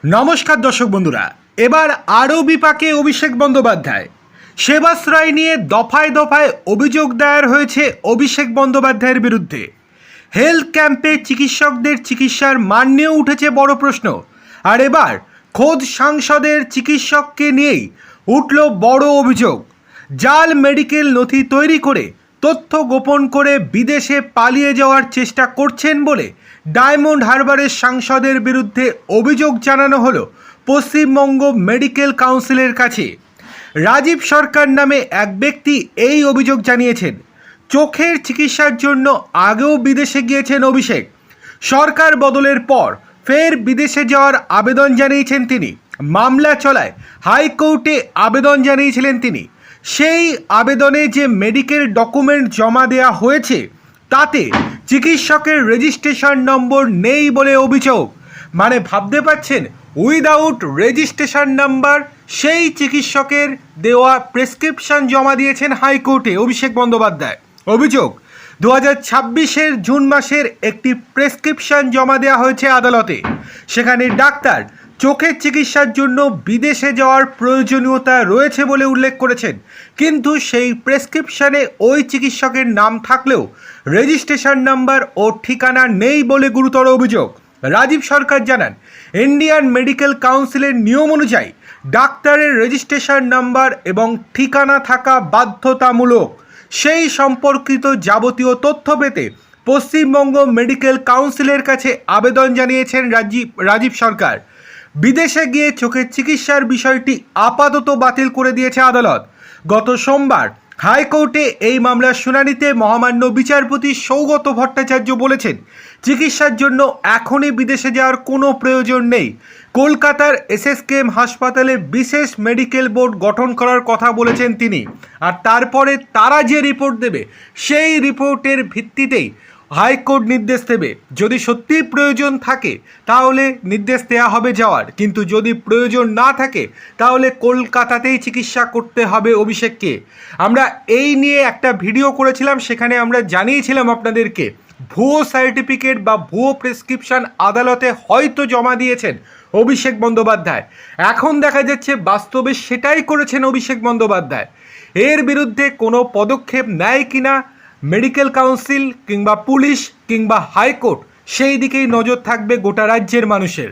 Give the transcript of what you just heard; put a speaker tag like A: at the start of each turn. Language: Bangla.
A: নমস্কার দর্শক বন্ধুরা, এবার আরও বিপাকে অভিষেক বন্দ্যোপাধ্যায়। সেবাশ্রয় নিয়ে দফায় দফায় অভিযোগ দায়ের হয়েছে অভিষেক বন্দ্যোপাধ্যায়ের বিরুদ্ধে। হেলথ ক্যাম্পে চিকিৎসকদের চিকিৎসার মান নিয়েও উঠেছে বড় প্রশ্ন। আর এবার খোদ সাংসদের চিকিৎসককে নিয়েই উঠল বড় অভিযোগ। জাল মেডিকেল নথি তৈরি করে তথ্য গোপন করে বিদেশে পালিয়ে যাওয়ার চেষ্টা করছেন বলে ডায়মন্ড হারবারের সাংসদের বিরুদ্ধে অভিযোগ জানানো হলো পশ্চিমবঙ্গ মেডিকেল কাউন্সিলের কাছে। রাজীব সরকার নামে এক ব্যক্তি এই অভিযোগ জানিয়েছেন। চোখের চিকিৎসার জন্য আগেও বিদেশে গিয়েছেন অভিষেক। সরকার বদলের পর ফের বিদেশে যাওয়ার আবেদন জানিয়েছেন তিনি। মামলা চলায় হাইকোর্টে আবেদন জানিয়েছিলেন তিনি। সেই আবেদনে যে মেডিকেল ডকুমেন্ট জমা দেওয়া হয়েছে তাতে চিকিৎসকের রেজিস্ট্রেশন নম্বর নেই বলে অভিযোগ। মানে ভাবতে পারছেন, উইদাউট রেজিস্ট্রেশন নাম্বার সেই চিকিৎসকের দেওয়া প্রেসক্রিপশন জমা দিয়েছেন হাইকোর্টে অভিষেক বন্দ্যোপাধ্যায়। অভিযোগ, 2026-এর জুন মাসের একটি প্রেসক্রিপশন জমা দেওয়া হয়েছে আদালতে। সেখানে ডাক্তার চোখের চিকিৎসার জন্য বিদেশে যাওয়ার প্রয়োজনীয়তা রয়েছে বলে উল্লেখ করেছেন, কিন্তু সেই প্রেসক্রিপশনে ওই চিকিৎসকের নাম থাকলেও রেজিস্ট্রেশন নাম্বার ও ঠিকানা নেই বলে গুরুতর অভিযোগ। রাজীব সরকার জানান, ইন্ডিয়ান মেডিকেল কাউন্সিলের নিয়ম অনুযায়ী ডাক্তারের রেজিস্ট্রেশন নাম্বার এবং ঠিকানা থাকা বাধ্যতামূলক। সেই সম্পর্কিত যাবতীয় তথ্য পেতে পশ্চিমবঙ্গ মেডিকেল কাউন্সিলের কাছে আবেদন জানিয়েছেন রাজীব সরকার। বিদেশে গিয়ে চোখের চিকিৎসার বিষয়টি আপাতত বাতিল করে দিয়েছে আদালত। গত সোমবার হাইকোর্টে এই মামলার শুনানিতে মহামান্য বিচারপতি সৌগত ভট্টাচার্য বলেছেন, চিকিৎসার জন্য এখনই বিদেশে যাওয়ার কোনো প্রয়োজন নেই। কলকাতার এসএসকেএম হাসপাতালে বিশেষ মেডিকেল বোর্ড গঠন করার কথা বলেছেন তিনি। আর তারপরে তারা যে রিপোর্ট দেবে সেই রিপোর্টের ভিত্তিতেই হাইকোর্ট নির্দেশ দেবে। যদি সত্যি প্রয়োজন থাকে তাহলে নির্দেশ দেওয়া হবে যাওয়ার, কিন্তু যদি প্রয়োজন না থাকে তাহলে কলকাতাতেই চিকিৎসা করতে হবে অভিষেককে। আমরা এই নিয়ে একটা ভিডিও করেছিলাম, সেখানে আমরা জানিয়েছিলাম আপনাদেরকে ভুয়ো সার্টিফিকেট বা ভুয়ো প্রেসক্রিপশন আদালতে হয়তো জমা দিয়েছেন অভিষেক বন্দ্যোপাধ্যায়। এখন দেখা যাচ্ছে বাস্তবে সেটাই করেছেন অভিষেক বন্দ্যোপাধ্যায়। এর বিরুদ্ধে কোনো পদক্ষেপ নেয় কিনা মেডিকেল কাউন্সিল কিংবা পুলিশ কিংবা হাইকোর্ট, সেই দিকেই নজর থাকবে গোটা রাজ্যের মানুষের।